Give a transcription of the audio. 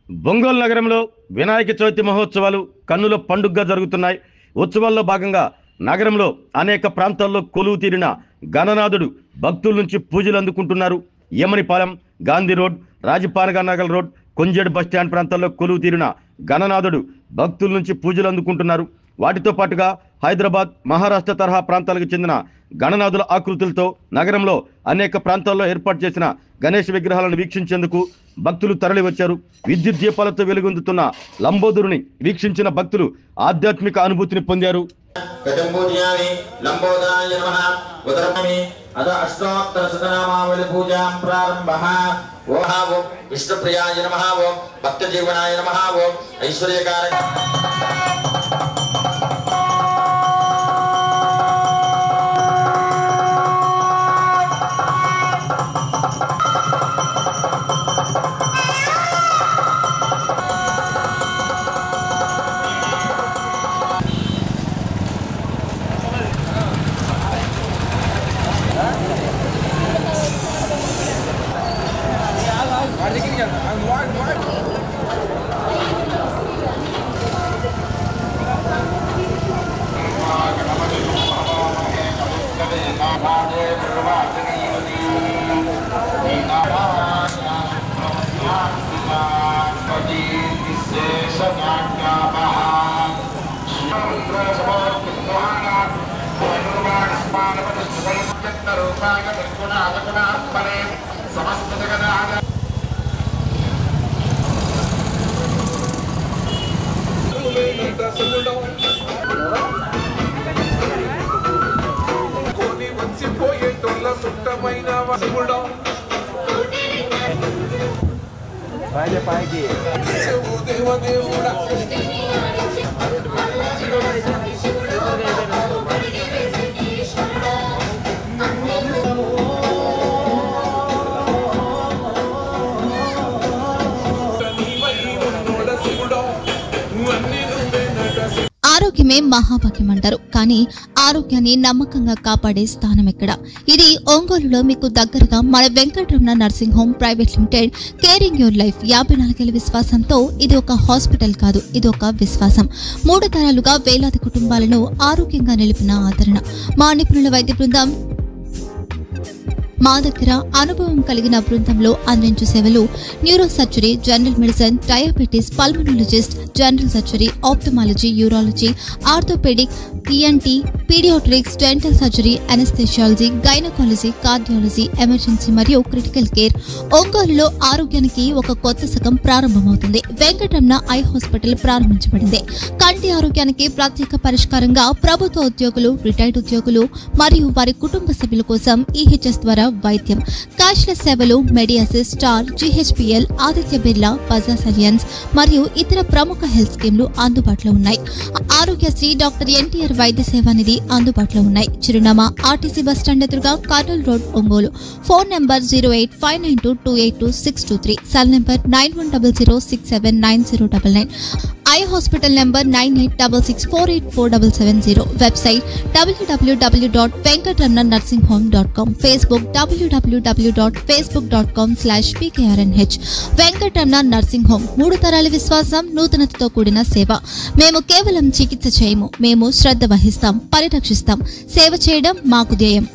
ఒంగోలు నగరంలో వినాయక చవితి మహోత్సవాలు కన్నుల పండుగగా జరుగుతున్నాయి. ఉత్సవాల్లో భాగంగా నగరంలో అనేక ప్రాంతాల్లో కొలువు తీరిన గణనాథుడు భక్తుల నుంచి పూజలు అందుకుంటున్నారు. యమనిపాలెం, Gandhi road, రాజపానగర్ road, Konjedu bus stand ప్రాంతాల్లో కొలువు తీరిన గణనాథుడు భక్తుల నుంచి పూజలు అందుకుంటున్నారు. వాటితో పాటుగా హైదరాబాద్, మహారాష్ట్ర తరహా ప్రాంతాలకు చెందిన గణనాథుల ఆకృతులతో నగరంలో అనేక ప్రాంతాల్లో ఏర్పాటు చేసిన గణేష్ విగ్రహాలను వీక్షించేందుకు భక్తులు తరలి వచ్చారు. విద్యుత్ దీపాలతో వెలుగొందుతున్న లంబోదరుని వీక్షించిన భక్తులు ఆధ్యాత్మిక అనుభూతిని పొందారు. విష్ణుప్రియాయ నమః. ఓం భక్తజీవనాయ నమః. ఓం ఐశ్వర్యకార ఆరోగ్యమే మహాభాగ్యం అంటారు. కానీ ఆరోగ్యాన్ని నమ్మకంగా కాపాడే స్థానం ఎక్కడ? ఇది ఒంగోలులో మీకు దగ్గరగా మన Venkataramana nursing home private limited. Caring your life 54 ఏళ్ల విశ్వాసంతో ఇది ఒక హాస్పిటల్ కాదు, ఇది ఒక విశ్వాసం. 3 తరాలుగా వేలాది కుటుంబాలను ఆరోగ్యంగా నిలిపిన ఆదరణ. మా నిపుణుల వైద్య బృందం మా దగ్గర అనుభవం కలిగిన బృందంలో అందించే సేవలు neuro surgery, general medicine, diabetes, pulmonologist, general surgery, ophthalmology, urology, orthopaedic, ENT, paediatrics, dental surgery, anaesthesiology, gynaecology, cardiology, emergency మరియు క్రిటికల్ కేర్. ఒంగోలులో ఆరోగ్యానికి ఒక కొత్త శకం ప్రారంభమవుతుంది. వెంకటరమణ ఐ హాస్పిటల్ ప్రారంభించబడింది. కంటి ఆరోగ్యానికి ప్రత్యేక పరిష్కారంగా ప్రభుత్వ ఉద్యోగులు, రిటైర్డ్ ఉద్యోగులు మరియు వారి కుటుంబ సభ్యుల కోసం EHS ద్వారా వైద్యం, క్యాష్లెస్ సేవలు, Medi Assist, Star, GHPL, Aditya Birla, Bajaj Allianz మరియు ఇతర ప్రముఖ హెల్త్ స్కీమ్లు అందుబాటులో ఉన్నాయి. ఆరోగ్యశ్రీ, డాక్టర్ NTR వైద్య సేవా నిధి అందుబాటులో ఉన్నాయి. చిరునామా RTC బస్టాండ్ ఎదురుగా, Kurnool road, Ongole. Phone number 08592282623, cell number 9100679099, eye hospital number 9866484770, website www.venkatramananursinghome.com, Facebook www.facebook.com/VKRNH. Venkataramana nursing home, 3 తరాల విశ్వాసం, నూతనతతో కూడిన సేవ. మేము కేవలం చికిత్స చేయము, మేము శ్రద్ధ వహిస్తాం, పరిరక్షిస్తాం. సేవ చేయడం మాకు ధ్యేయం.